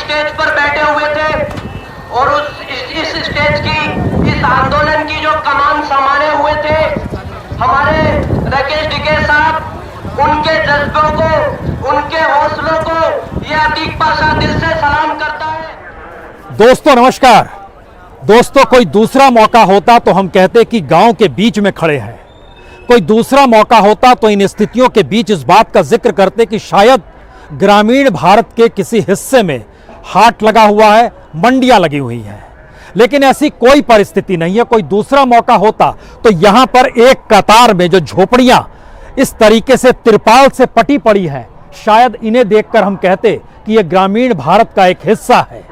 Stage पर बैठे हुए थे और इस स्टेज की, इस आंदोलन की जो कमान संभाले हुए थे हमारे राकेश टिकैत साहब, उनके जज्बों को, उनके हौसलों को ये अतीक पाशा दिल से सलाम करता है। दोस्तों नमस्कार। दोस्तों, कोई दूसरा मौका होता तो हम कहते कि गांव के बीच में खड़े हैं। कोई दूसरा मौका होता तो इन स्थितियों के बीच इस बात का जिक्र करते कि शायद ग्रामीण भारत के किसी हिस्से में हाट लगा हुआ है, मंडियां लगी हुई हैं। लेकिन ऐसी कोई परिस्थिति नहीं है। कोई दूसरा मौका होता तो यहां पर एक कतार में जो झोपड़ियां इस तरीके से तिरपाल से पटी पड़ी है, शायद इन्हें देखकर हम कहते कि यह ग्रामीण भारत का एक हिस्सा है।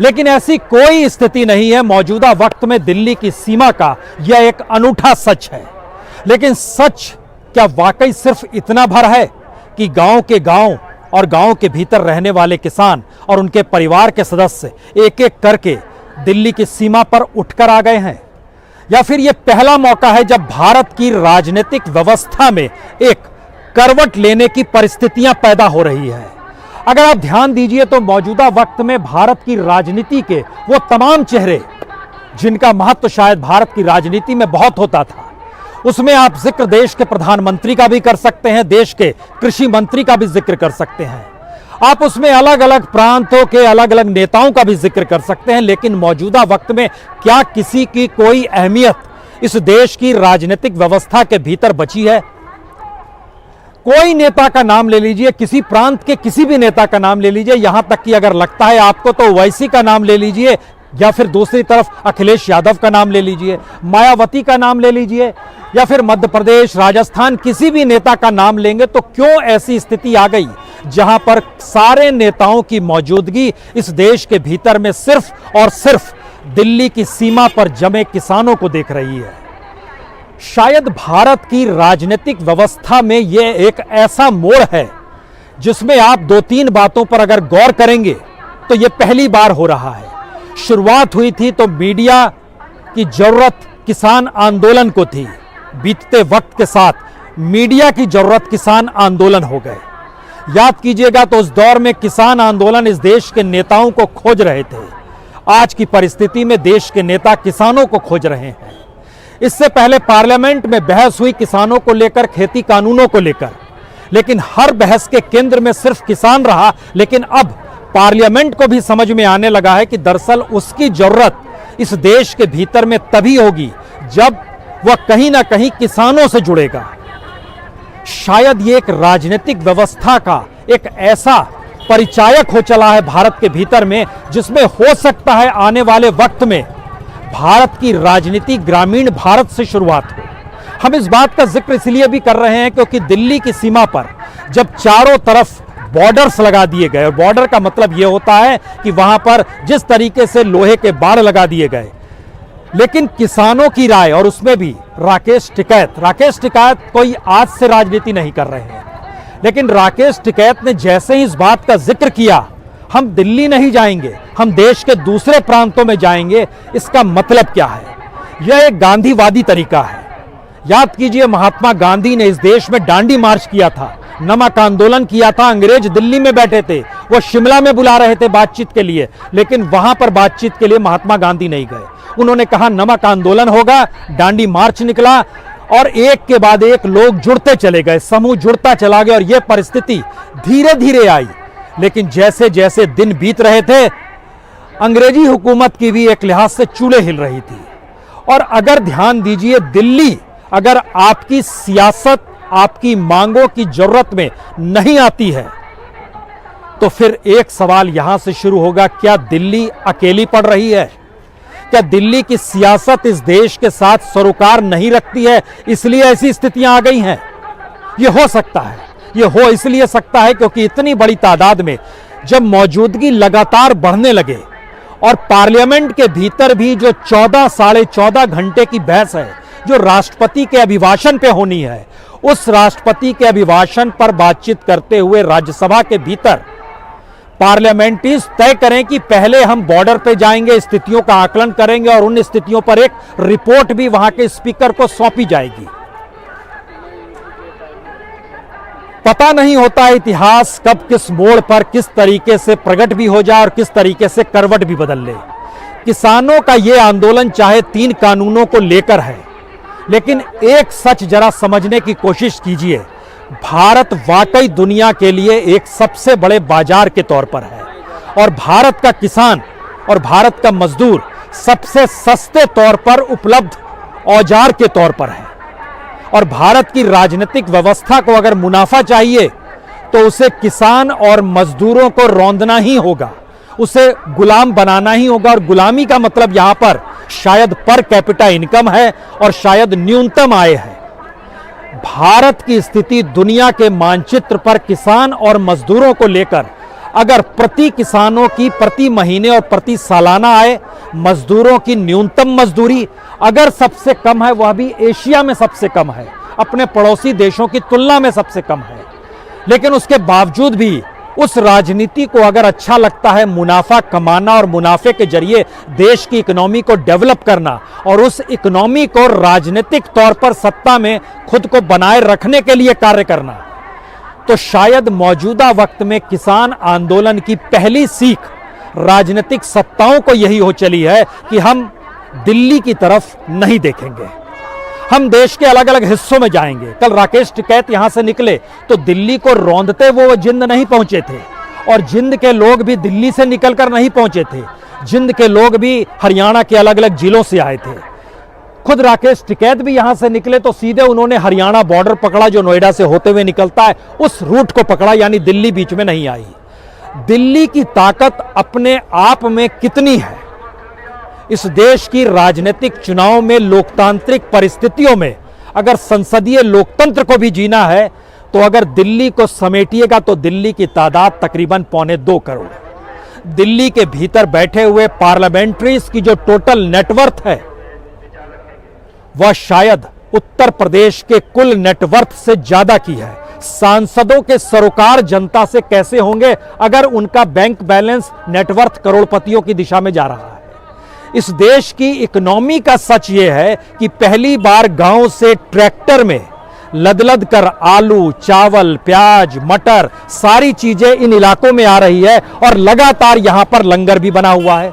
लेकिन ऐसी कोई स्थिति नहीं है। मौजूदा वक्त में दिल्ली की सीमा का यह एक अनूठा सच है। लेकिन सच क्या वाकई सिर्फ इतना भर है कि गांव के गांव और गांव के भीतर रहने वाले किसान और उनके परिवार के सदस्य एक एक करके दिल्ली की सीमा पर उठकर आ गए हैं? या फिर यह पहला मौका है जब भारत की राजनीतिक व्यवस्था में एक करवट लेने की परिस्थितियां पैदा हो रही है? अगर आप ध्यान दीजिए तो मौजूदा वक्त में भारत की राजनीति के वो तमाम चेहरे जिनका महत्व शायद भारत की राजनीति में बहुत होता था, उसमें आप जिक्र देश के प्रधानमंत्री का भी कर सकते हैं, देश के कृषि मंत्री का भी जिक्र कर सकते हैं, आप उसमें अलग अलग प्रांतों के अलग अलग नेताओं का भी जिक्र कर सकते हैं। लेकिन मौजूदा वक्त में क्या किसी की कोई अहमियत इस देश की राजनीतिक व्यवस्था के भीतर बची है? कोई नेता का नाम ले लीजिए, किसी प्रांत के किसी भी नेता का नाम ले लीजिए, यहां तक कि अगर लगता है आपको तो ओवैसी का नाम ले लीजिए, या फिर दूसरी तरफ अखिलेश यादव का नाम ले लीजिए, मायावती का नाम ले लीजिए, या फिर मध्य प्रदेश, राजस्थान, किसी भी नेता का नाम लेंगे तो क्यों ऐसी स्थिति आ गई जहां पर सारे नेताओं की मौजूदगी इस देश के भीतर में सिर्फ और सिर्फ दिल्ली की सीमा पर जमे किसानों को देख रही है? शायद भारत की राजनीतिक व्यवस्था में यह एक ऐसा मोड़ है जिसमें आप दो तीन बातों पर अगर गौर करेंगे तो यह पहली बार हो रहा है। शुरुआत हुई थी तो मीडिया की जरूरत किसान आंदोलन को थी, बीतते वक्त के साथ मीडिया की जरूरत किसान आंदोलन हो गए। याद कीजिएगा तो उस दौर में किसान आंदोलन इस देश के नेताओं को खोज रहे थे। आज की परिस्थिति में देश के नेता किसानों को खोज रहे हैं। इससे पहले पार्लियामेंट में बहस हुई किसानों को लेकर, खेती कानूनों को लेकर, लेकिन हर बहस के केंद्र में सिर्फ किसान रहा। लेकिन अब पार्लियामेंट को भी समझ में आने लगा है कि दरअसल उसकी जरूरत इस देश के भीतर में तभी होगी जब वह कहीं ना कहीं किसानों से जुड़ेगा। शायद ये एक राजनीतिक व्यवस्था का एक ऐसा परिचायक हो चला है भारत के भीतर में, जिसमें हो सकता है आने वाले वक्त में भारत की राजनीति ग्रामीण भारत से शुरुआत हो। हम इस बात का जिक्र इसलिए भी कर रहे हैं क्योंकि दिल्ली की सीमा पर जब चारों तरफ बॉर्डर्स लगा दिए गए, और बॉर्डर का मतलब यह होता है कि वहां पर जिस तरीके से लोहे के बाड़ लगा दिए गए, लेकिन किसानों की राय, और उसमें भी राकेश टिकैत कोई आज से राजनीति नहीं कर रहे हैं, लेकिन राकेश टिकैत ने जैसे ही इस बात का जिक्र किया, हम दिल्ली नहीं जाएंगे, हम देश के दूसरे प्रांतों में जाएंगे, इसका मतलब क्या है? यह एक गांधीवादी तरीका है। याद कीजिए, महात्मा गांधी ने इस देश में दांडी मार्च किया था, नमक आंदोलन किया था। अंग्रेज दिल्ली में बैठे थे, वो शिमला में बुला रहे थे बातचीत के लिए, लेकिन वहां पर बातचीत के लिए महात्मा गांधी नहीं गए। उन्होंने कहा नमक आंदोलन होगा, दांडी मार्च निकला और एक के बाद एक लोग जुड़ते चले गए, समूह जुड़ता चला गया और यह परिस्थिति धीरे धीरे आई। लेकिन जैसे जैसे दिन बीत रहे थे, अंग्रेजी हुकूमत की भी एक लिहाज से चूल्हे हिल रही थी। और अगर ध्यान दीजिए, दिल्ली अगर आपकी सियासत, आपकी मांगों की जरूरत में नहीं आती है तो फिर एक सवाल यहां से शुरू होगा, क्या दिल्ली अकेली पड़ रही है? क्या दिल्ली की सियासत इस देश के साथ सरोकार नहीं रखती है, इसलिए ऐसी स्थितियां आ गई हैं? यह हो सकता है, यह हो इसलिए सकता है क्योंकि इतनी बड़ी तादाद में जब मौजूदगी लगातार बढ़ने लगे और पार्लियामेंट के भीतर भी जो 14 साढ़े 14 घंटे की बहस है जो राष्ट्रपति के अभिभाषण पे होनी है, उस राष्ट्रपति के अभिभाषण पर बातचीत करते हुए राज्यसभा के भीतर पार्लियामेंट्रीज तय करें कि पहले हम बॉर्डर पे जाएंगे, स्थितियों का आकलन करेंगे और उन स्थितियों पर एक रिपोर्ट भी वहां के स्पीकर को सौंपी जाएगी। पता नहीं होता है इतिहास कब किस मोड़ पर किस तरीके से प्रकट भी हो जाए और किस तरीके से करवट भी बदल ले। किसानों का यह आंदोलन चाहे 3 कानूनों को लेकर है, लेकिन एक सच जरा समझने की कोशिश कीजिए, भारत वाकई दुनिया के लिए एक सबसे बड़े बाजार के तौर पर है और भारत का किसान और भारत का मजदूर सबसे सस्ते तौर पर उपलब्ध औजार के तौर पर है। और भारत की राजनीतिक व्यवस्था को अगर मुनाफा चाहिए तो उसे किसान और मजदूरों को रौंदना ही होगा, उसे गुलाम बनाना ही होगा। और गुलामी का मतलब यहां पर शायद पर कैपिटा इनकम है और शायद न्यूनतम आय है। भारत की स्थिति दुनिया के मानचित्र पर किसान और मजदूरों को लेकर अगर प्रति किसानों की प्रति महीने और प्रति सालाना आय, मजदूरों की न्यूनतम मजदूरी अगर सबसे कम है, वह भी एशिया में सबसे कम है, अपने पड़ोसी देशों की तुलना में सबसे कम है, लेकिन उसके बावजूद भी उस राजनीति को अगर अच्छा लगता है मुनाफा कमाना और मुनाफे के जरिए देश की इकोनॉमी को डेवलप करना और उस इकोनॉमी को राजनीतिक तौर पर सत्ता में खुद को बनाए रखने के लिए कार्य करना, तो शायद मौजूदा वक्त में किसान आंदोलन की पहली सीख राजनीतिक सत्ताओं को यही हो चली है कि हम दिल्ली की तरफ नहीं देखेंगे, हम देश के अलग अलग हिस्सों में जाएंगे। कल राकेश टिकैत यहां से निकले तो दिल्ली को रौंदते वो जिंद नहीं पहुंचे थे और जिंद के लोग भी दिल्ली से निकलकर नहीं पहुंचे थे, जिंद के लोग भी हरियाणा के अलग अलग जिलों से आए थे। खुद राकेश टिकैत भी यहां से निकले तो सीधे उन्होंने हरियाणा बॉर्डर पकड़ा जो नोएडा से होते हुए निकलता है, उस रूट को पकड़ा, यानी दिल्ली बीच में नहीं आई। दिल्ली की ताकत अपने आप में कितनी है, इस देश की राजनीतिक चुनाव में लोकतांत्रिक परिस्थितियों में अगर संसदीय लोकतंत्र को भी जीना है तो अगर दिल्ली को समेटिएगा तो दिल्ली की तादाद तकरीबन 1.25 करोड़। दिल्ली के भीतर बैठे हुए पार्लियामेंट्रीज की जो टोटल नेटवर्थ है वह शायद उत्तर प्रदेश के कुल नेटवर्थ से ज्यादा की है। सांसदों के सरोकार जनता से कैसे होंगे अगर उनका बैंक बैलेंस नेटवर्थ करोड़पतियों की दिशा में जा रहा है। इस देश की इकोनॉमी का सच यह है कि पहली बार गांव से ट्रैक्टर में लद लद कर आलू, चावल, प्याज, मटर सारी चीजें इन इलाकों में आ रही है और लगातार यहां पर लंगर भी बना हुआ है,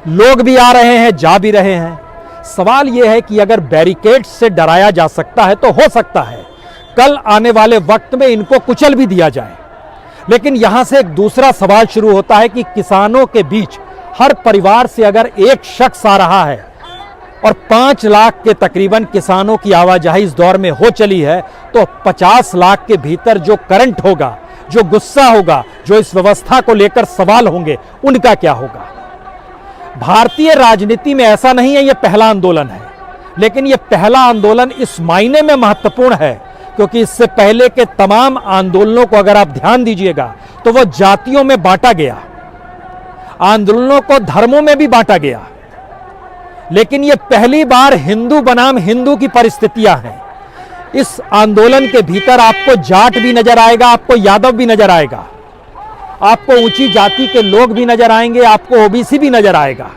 लोग भी आ रहे हैं, जा भी रहे हैं। सवाल यह है कि अगर बैरिकेड से डराया जा सकता है तो हो सकता है कल आने वाले वक्त में इनको कुचल भी दिया जाए। लेकिन यहां से एक दूसरा सवाल शुरू होता है कि किसानों के बीच हर परिवार से अगर एक शख्स आ रहा है और 5 लाख के तकरीबन किसानों की आवाजाही इस दौर में हो चली है, तो 50 लाख के भीतर जो करंट होगा, जो गुस्सा होगा, जो इस व्यवस्था को लेकर सवाल होंगे, उनका क्या होगा। भारतीय राजनीति में ऐसा नहीं है यह पहला आंदोलन है, लेकिन यह पहला आंदोलन इस मायने में महत्वपूर्ण है क्योंकि इससे पहले के तमाम आंदोलनों को अगर आप ध्यान दीजिएगा तो वह जातियों में बांटा गया, आंदोलनों को धर्मों में भी बांटा गया, लेकिन यह पहली बार हिंदू बनाम हिंदू की परिस्थितियां हैं। इस आंदोलन के भीतर आपको जाट भी नजर आएगा, आपको यादव भी नजर आएगा, आपको ऊंची जाति के लोग भी नजर आएंगे, आपको ओबीसी भी नजर आएगा।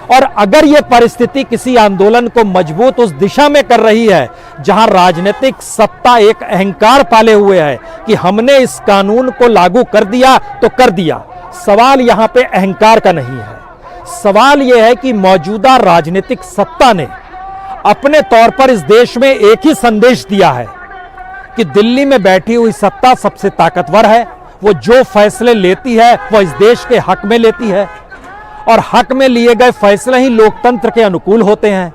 और अगर यह परिस्थिति किसी आंदोलन को मजबूत उस दिशा में कर रही है जहां राजनीतिक सत्ता एक अहंकार पाले हुए है कि हमने इस कानून को लागू कर दिया तो कर दिया, सवाल यहां पे अहंकार का नहीं है। सवाल यह है कि मौजूदा राजनीतिक सत्ता ने अपने तौर पर इस देश में एक ही संदेश दिया है कि दिल्ली में बैठी हुई सत्ता सबसे ताकतवर है, वो जो फैसले लेती है वह इस देश के हक में लेती है और हक में लिए गए फैसले ही लोकतंत्र के अनुकूल होते हैं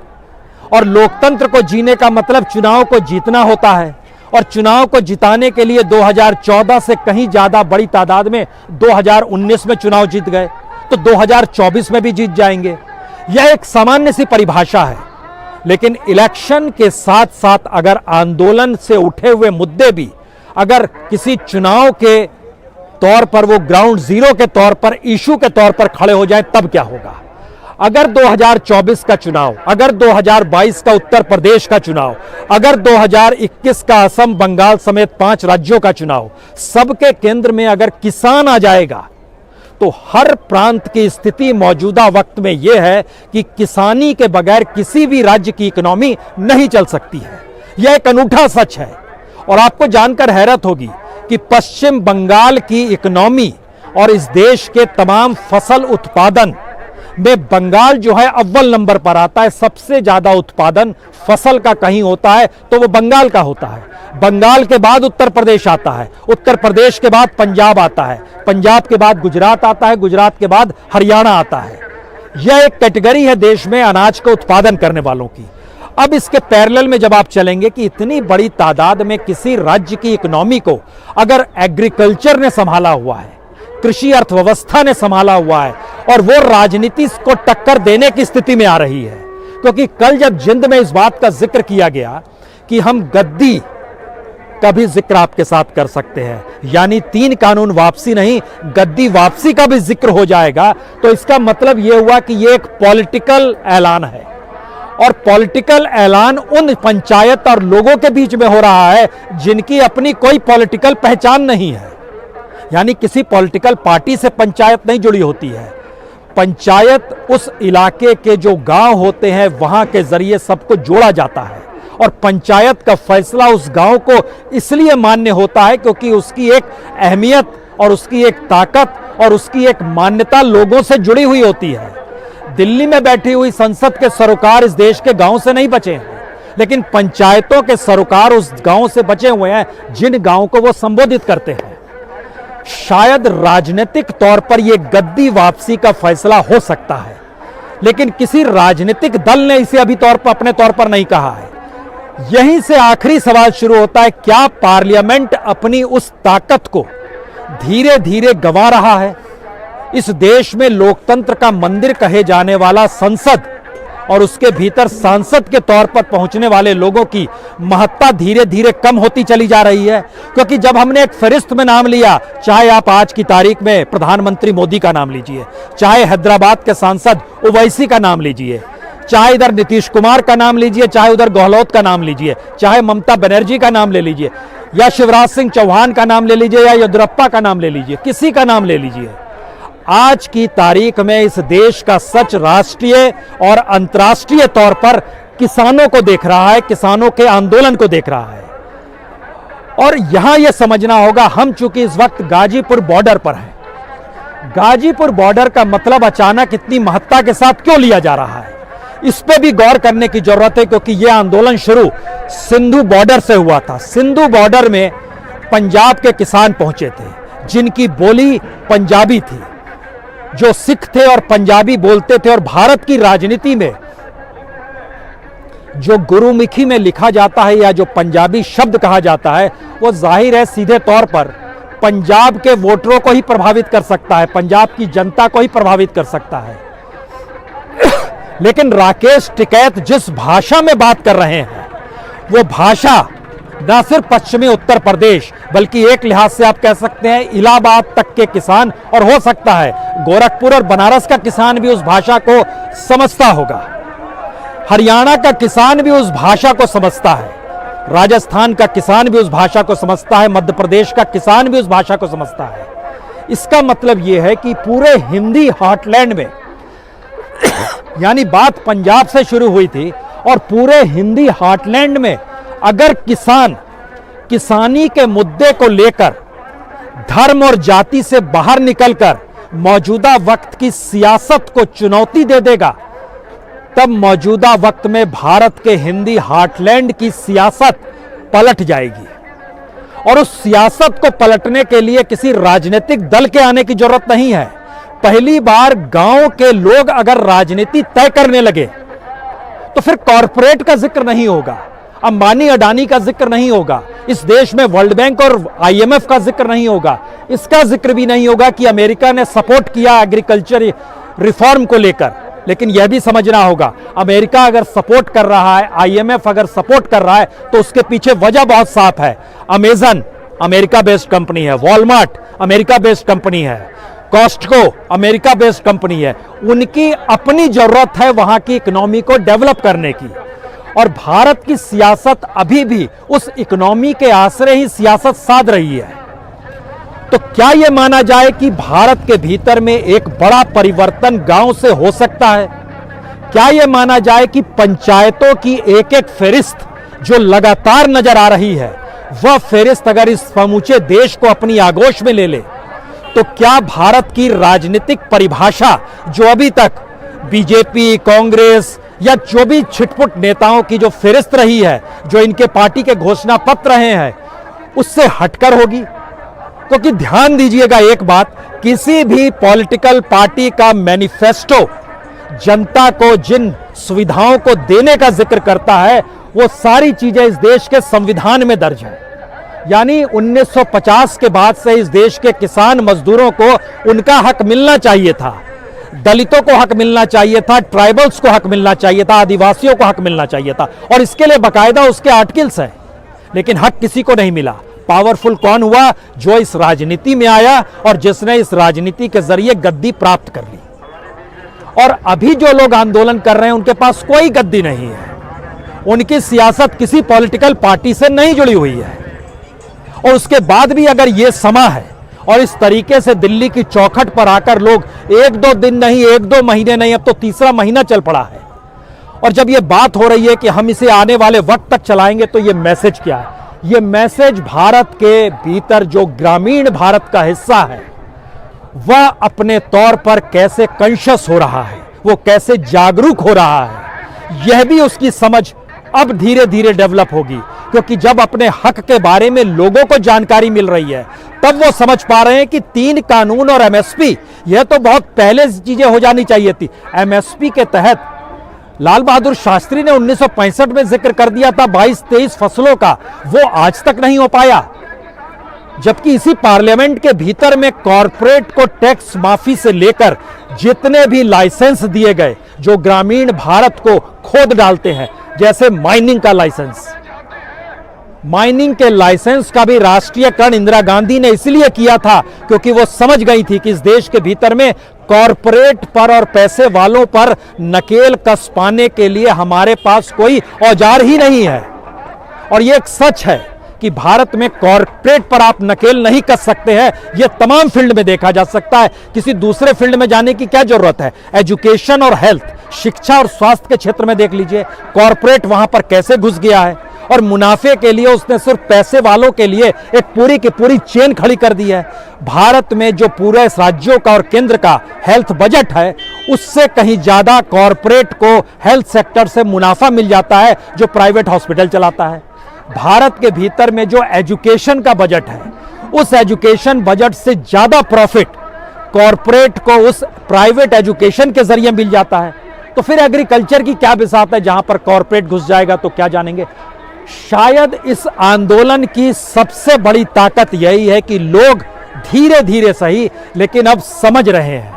और लोकतंत्र को जीने का मतलब चुनाव को जीतना होता है और चुनाव को जिताने के लिए 2014 से कहीं ज्यादा बड़ी तादाद में 2019 में चुनाव जीत गए तो 2024 में भी जीत जाएंगे। यह एक सामान्य सी परिभाषा है, लेकिन इलेक्शन के साथ साथ अगर आंदोलन से उठे हुए मुद्दे भी अगर किसी चुनाव के तौर पर वो ग्राउंड जीरो के तौर पर इशू के तौर पर खड़े हो जाए तब क्या होगा। अगर 2024 का चुनाव, अगर 2022 का उत्तर प्रदेश का चुनाव, अगर 2021 का असम, बंगाल समेत 5 राज्यों का चुनाव, सबके केंद्र में अगर किसान आ जाएगा तो हर प्रांत की स्थिति मौजूदा वक्त में यह है कि किसानी के बगैर किसी भी राज्य की इकोनॉमी नहीं चल सकती है। यह एक अनूठा सच है और आपको जानकर हैरत होगी कि पश्चिम बंगाल की इकोनॉमी और इस देश के तमाम फसल उत्पादन में बंगाल जो है अव्वल नंबर पर आता है। सबसे ज्यादा उत्पादन फसल का कहीं होता है तो वो बंगाल का होता है। बंगाल के बाद उत्तर प्रदेश आता है, उत्तर प्रदेश के बाद पंजाब आता है, पंजाब के बाद गुजरात आता है, गुजरात के बाद हरियाणा आता है। यह एक कैटेगरी है देश में अनाज का उत्पादन करने वालों की। अब इसके पैरेलल में जब आप चलेंगे कि इतनी बड़ी तादाद में किसी राज्य की इकोनॉमी को अगर एग्रीकल्चर ने संभाला हुआ है, कृषि अर्थव्यवस्था ने संभाला हुआ है और वो राजनीति को टक्कर देने की स्थिति में आ रही है। क्योंकि कल जब जिंद में इस बात का जिक्र किया गया कि हम गद्दी का भी जिक्र आपके साथ कर सकते हैं, यानी 3 कानून वापसी नहीं, गद्दी वापसी का भी जिक्र हो जाएगा, तो इसका मतलब यह हुआ कि यह एक पॉलिटिकल ऐलान है। और पॉलिटिकल ऐलान उन पंचायत और लोगों के बीच में हो रहा है जिनकी अपनी कोई पॉलिटिकल पहचान नहीं है। यानी किसी पॉलिटिकल पार्टी से पंचायत नहीं जुड़ी होती है। पंचायत उस इलाके के जो गांव होते हैं वहां के जरिए सबको जोड़ा जाता है और पंचायत का फैसला उस गांव को इसलिए मान्य होता है क्योंकि उसकी एक अहमियत और उसकी एक ताकत और उसकी एक मान्यता लोगों से जुड़ी हुई होती है। दिल्ली में बैठी हुई संसद के सरोकार इस देश के गांव से नहीं बचे हैं, लेकिन पंचायतों के सरोकार उस गांव से बचे हुए हैं जिन गांव को वो संबोधित करते हैं। शायद राजनीतिक तौर पर यह गद्दी वापसी का फैसला हो सकता है, लेकिन किसी राजनीतिक दल ने इसे अभी अपने तौर पर नहीं कहा है। यहीं से आखिरी सवाल शुरू होता है, क्या पार्लियामेंट अपनी उस ताकत को धीरे धीरे गंवा रहा है? इस देश में लोकतंत्र का मंदिर कहे जाने वाला संसद और उसके भीतर सांसद के तौर पर पहुंचने वाले लोगों की महत्ता धीरे धीरे कम होती चली जा रही है। क्योंकि जब हमने एक फहरिस्त में नाम लिया, चाहे आप आज की तारीख में प्रधानमंत्री मोदी का नाम लीजिए, चाहे हैदराबाद के सांसद ओवैसी का नाम लीजिए, चाहे इधर नीतीश कुमार का नाम लीजिए, चाहे उधर गहलोत का नाम लीजिए, चाहे ममता बनर्जी का नाम ले लीजिए, या शिवराज सिंह चौहान का नाम ले लीजिए, या येदियुरप्पा का नाम ले लीजिए, किसी का नाम ले लीजिए, आज की तारीख में इस देश का सच राष्ट्रीय और अंतर्राष्ट्रीय तौर पर किसानों को देख रहा है, किसानों के आंदोलन को देख रहा है। और यहां यह समझना होगा, हम चूंकि इस वक्त गाजीपुर बॉर्डर पर हैं, गाजीपुर बॉर्डर का मतलब अचानक इतनी महत्ता के साथ क्यों लिया जा रहा है, इस पे भी गौर करने की जरूरत है। क्योंकि यह आंदोलन शुरू सिंधु बॉर्डर से हुआ था। सिंधु बॉर्डर में पंजाब के किसान पहुंचे थे जिनकी बोली पंजाबी थी, जो सिख थे और पंजाबी बोलते थे। और भारत की राजनीति में जो गुरुमुखी में लिखा जाता है या जो पंजाबी शब्द कहा जाता है, वो जाहिर है सीधे तौर पर पंजाब के वोटरों को ही प्रभावित कर सकता है, पंजाब की जनता को ही प्रभावित कर सकता है। लेकिन राकेश टिकैत जिस भाषा में बात कर रहे हैं, वो भाषा न सिर्फ पश्चिमी उत्तर प्रदेश बल्कि एक लिहाज से आप कह सकते हैं इलाहाबाद तक के किसान, और हो सकता है गोरखपुर और बनारस का किसान भी उस भाषा को समझता होगा, हरियाणा का किसान भी उस भाषा को समझता है, राजस्थान का किसान भी उस भाषा को समझता है, मध्य प्रदेश का किसान भी उस भाषा को समझता है। इसका मतलब यह है कि पूरे हिंदी हार्टलैंड में यानी बात पंजाब से शुरू हुई थी और पूरे हिंदी हार्टलैंड में अगर किसान किसानी के मुद्दे को लेकर धर्म और जाति से बाहर निकलकर मौजूदा वक्त की सियासत को चुनौती दे देगा, तब मौजूदा वक्त में भारत के हिंदी हार्टलैंड की सियासत पलट जाएगी। और उस सियासत को पलटने के लिए किसी राजनीतिक दल के आने की जरूरत नहीं है। पहली बार गांव के लोग अगर राजनीति तय करने लगे तो फिर कॉरपोरेट का जिक्र नहीं होगा, अंबानी अडानी का जिक्र नहीं होगा, इस देश में वर्ल्ड बैंक और IMF का जिक्र नहीं होगा, इसका जिक्र भी नहीं होगा कि अमेरिका ने सपोर्ट किया एग्रीकल्चर रिफॉर्म को लेकर। लेकिन यह भी समझना होगा, अमेरिका अगर सपोर्ट कर रहा है, IMF अगर सपोर्ट कर रहा है, तो उसके पीछे वजह बहुत साफ है। अमेजन अमेरिका बेस्ड कंपनी है, वॉलमार्ट अमेरिका बेस्ड कंपनी है, कॉस्टको अमेरिका बेस्ड कंपनी है। उनकी अपनी जरूरत है वहां की इकोनॉमी को डेवलप करने की, और भारत की सियासत अभी भी उस इकोनॉमी के आश्रय ही सियासत साध रही है। तो क्या यह माना जाए कि भारत के भीतर में एक बड़ा परिवर्तन गांव से हो सकता है? क्या यह माना जाए कि पंचायतों की एक एक फहरिस्त जो लगातार नजर आ रही है, वह फेरिस्त अगर इस समूचे देश को अपनी आगोश में ले ले, तो क्या भारत की राजनीतिक परिभाषा जो अभी तक बीजेपी, कांग्रेस या जो भी छिटपुट नेताओं की जो फेरिस्त रही है, जो इनके पार्टी के घोषणा पत्र रहे हैं, उससे हटकर होगी? क्योंकि ध्यान दीजिएगा एक बात, किसी भी पॉलिटिकल पार्टी का मैनिफेस्टो जनता को जिन सुविधाओं को देने का जिक्र करता है, वो सारी चीजें इस देश के संविधान में दर्ज है। यानी 1950 के बाद से इस देश के किसान मजदूरों को उनका हक मिलना चाहिए था, दलितों को हक मिलना चाहिए था, ट्राइबल्स को हक मिलना चाहिए था, आदिवासियों को हक मिलना चाहिए था, और इसके लिए बाकायदा उसके आर्टिकल्स हैं। लेकिन हक किसी को नहीं मिला। पावरफुल कौन हुआ? जो इस राजनीति में आया और जिसने इस राजनीति के जरिए गद्दी प्राप्त कर ली। और अभी जो लोग आंदोलन कर रहे हैं, उनके पास कोई गद्दी नहीं है, उनकी सियासत किसी पॉलिटिकल पार्टी से नहीं जुड़ी हुई है। और उसके बाद भी अगर यह समा है और इस तरीके से दिल्ली की चौखट पर आकर लोग 1-2 दिन नहीं, 1-2 महीने नहीं, अब तो तीसरा महीना चल पड़ा है, और जब यह बात हो रही है कि हम इसे आने वाले वक्त तक चलाएंगे, तो यह मैसेज क्या है? यह मैसेज भारत के भीतर जो ग्रामीण भारत का हिस्सा है, वह अपने तौर पर कैसे कॉन्शियस हो रहा है, वो कैसे जागरूक हो रहा है, यह भी उसकी समझ अब धीरे धीरे डेवलप होगी। क्योंकि जब अपने हक के बारे में लोगों को जानकारी मिल रही है, तब वो समझ पा रहे हैं कि 3 कानून और एमएसपी, यह तो बहुत पहले चीजें हो जानी चाहिए थी। एमएसपी के तहत लाल बहादुर शास्त्री ने 1965 में जिक्र कर दिया था 22-23 फसलों का, वो आज तक नहीं हो पाया। जबकि इसी पार्लियामेंट के भीतर में कॉरपोरेट को टैक्स माफी से लेकर जितने भी लाइसेंस दिए गए, जो ग्रामीण भारत को खोद डालते हैं, जैसे माइनिंग का लाइसेंस, माइनिंग के लाइसेंस का भी राष्ट्रीयकरण इंदिरा गांधी ने इसलिए किया था क्योंकि वो समझ गई थी कि इस देश के भीतर में कॉरपोरेट पर और पैसे वालों पर नकेल कस पाने के लिए हमारे पास कोई औजार ही नहीं है। और ये एक सच है कि भारत में कॉरपोरेट पर आप नकेल नहीं कस सकते हैं। यह तमाम फील्ड में देखा जा सकता है, किसी दूसरे फील्ड में जाने की क्या जरूरत है। एजुकेशन और हेल्थ, शिक्षा और स्वास्थ्य के क्षेत्र में देख लीजिए, कॉरपोरेट वहां पर कैसे घुस गया है, और मुनाफे के लिए उसने सिर्फ पैसे वालों के लिए एक पूरी की पूरी चेन खड़ी कर दी है। भारत में जो पूरे राज्यों का और केंद्र का हेल्थ बजट है, उससे कहीं ज्यादा कॉरपोरेट को हेल्थ सेक्टर से मुनाफा मिल जाता है, जो प्राइवेट हॉस्पिटल चलाता है। भारत के भीतर में जो एजुकेशन का बजट है, उस एजुकेशन बजट से ज्यादा प्रॉफिट कॉरपोरेट को उस प्राइवेट एजुकेशन के जरिए मिल जाता है। तो फिर एग्रीकल्चर की क्या बिसात है, जहां पर कॉरपोरेट घुस जाएगा तो क्या जानेंगे। शायद इस आंदोलन की सबसे बड़ी ताकत यही है कि लोग धीरे धीरे सही, लेकिन अब समझ रहे हैं।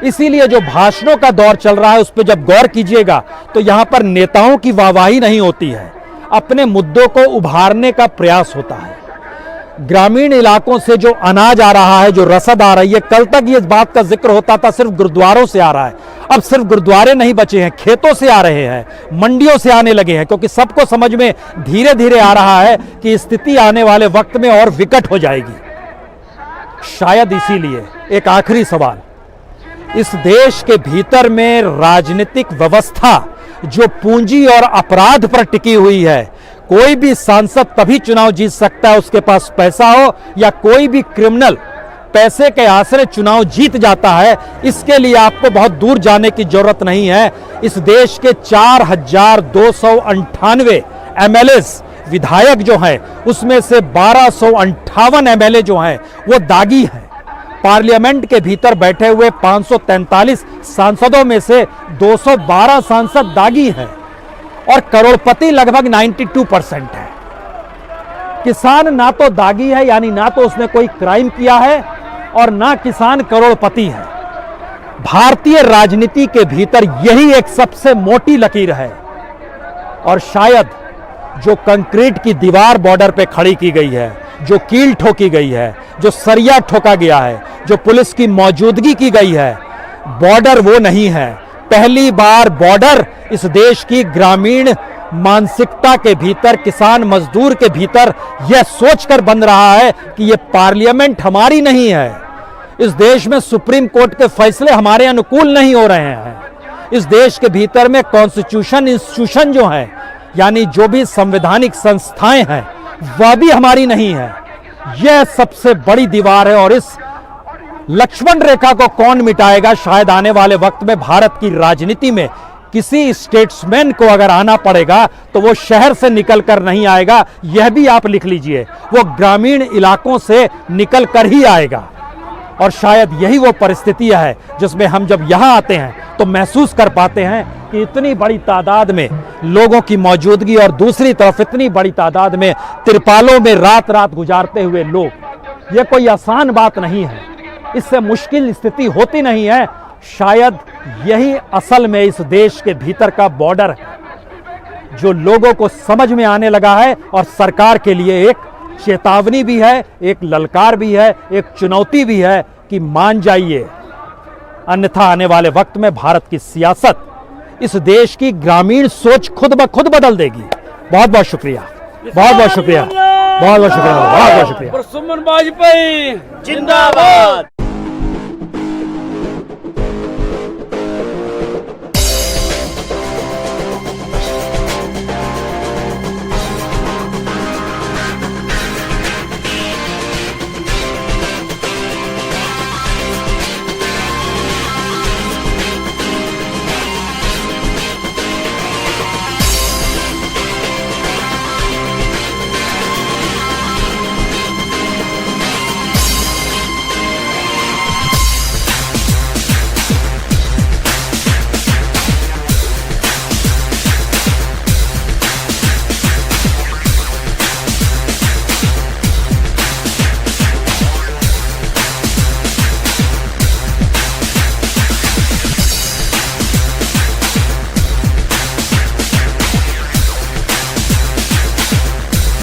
इसीलिए जो भाषणों का दौर चल रहा है, उस पर जब गौर कीजिएगा तो यहां पर नेताओं की वाहवाही नहीं होती है, अपने मुद्दों को उभारने का प्रयास होता है। ग्रामीण इलाकों से जो अनाज आ रहा है, जो रसद आ रही है, कल तक ये इस बात का जिक्र होता था सिर्फ गुरुद्वारों से आ रहा है, अब सिर्फ गुरुद्वारे नहीं बचे हैं, खेतों से आ रहे हैं, मंडियों से आने लगे हैं, क्योंकि सबको समझ में धीरे धीरे आ रहा है कि स्थिति आने वाले वक्त में और विकट हो जाएगी। शायद इसीलिए एक आखिरी सवाल, इस देश के भीतर में राजनीतिक व्यवस्था जो पूंजी और अपराध पर टिकी हुई है, कोई भी सांसद तभी चुनाव जीत सकता है उसके पास पैसा हो, या कोई भी क्रिमिनल पैसे के आश्रय चुनाव जीत जाता है। इसके लिए आपको बहुत दूर जाने की जरूरत नहीं है। इस देश के 4298 एमएलएस विधायक जो हैं, उसमें से 1258 एमएलए जो हैं वो दागी हैं। पार्लियामेंट के भीतर बैठे हुए 543 सांसदों में से 212 सांसद दागी हैं, और करोड़पति लगभग 92% है। किसान ना तो दागी है, यानी ना तो उसने कोई क्राइम किया है, और ना किसान करोड़पति है। भारतीय राजनीति के भीतर यही एक सबसे मोटी लकीर है। और शायद जो कंक्रीट की दीवार बॉर्डर पे खड़ी की गई है, जो कील ठोकी गई है, जो सरिया ठोका गया है, जो पुलिस की मौजूदगी की गई है, बॉर्डर वो नहीं है। पहली बार बॉर्डर इस देश की ग्रामीण मानसिकता के भीतर, किसान मजदूर के भीतर यह सोचकर बन रहा है कि यह पार्लियामेंट हमारी नहीं है, इस देश में सुप्रीम कोर्ट के फैसले हमारे अनुकूल नहीं हो रहे हैं, इस देश के भीतर में कॉन्स्टिट्यूशन इंस्टीट्यूशन जो है, यानी जो भी संवैधानिक संस्थाएं हैं, वह भी हमारी नहीं है। यह सबसे बड़ी दीवार है और इस लक्ष्मण रेखा को कौन मिटाएगा? शायद आने वाले वक्त में भारत की राजनीति में किसी स्टेट्समैन को अगर आना पड़ेगा तो वो शहर से निकलकर नहीं आएगा, यह भी आप लिख लीजिए, वो ग्रामीण इलाकों से निकलकर ही आएगा। और शायद यही वो परिस्थितियां है जिसमें हम जब यहां आते हैं तो महसूस कर पाते हैं कि इतनी बड़ी तादाद में लोगों की मौजूदगी और दूसरी तरफ इतनी बड़ी तादाद में तिरपालों में रात रात गुजारते हुए लोग, यह कोई आसान बात नहीं है, इससे मुश्किल स्थिति होती नहीं है। शायद यही असल में इस देश के भीतर का बॉर्डर है जो लोगों को समझ में आने लगा है और सरकार के लिए एक चेतावनी भी है, एक ललकार भी है, एक चुनौती भी है कि मान जाइए, अन्यथा आने वाले वक्त में भारत की सियासत इस देश की ग्रामीण सोच खुद ब खुद बदल देगी। बहुत बहुत शुक्रिया, बहुत बहुत शुक्रिया, बहुत बहुत शुक्रिया, बहुत बहुत शुक्रिया। प्रसुमन वाजपेयी जिंदाबाद।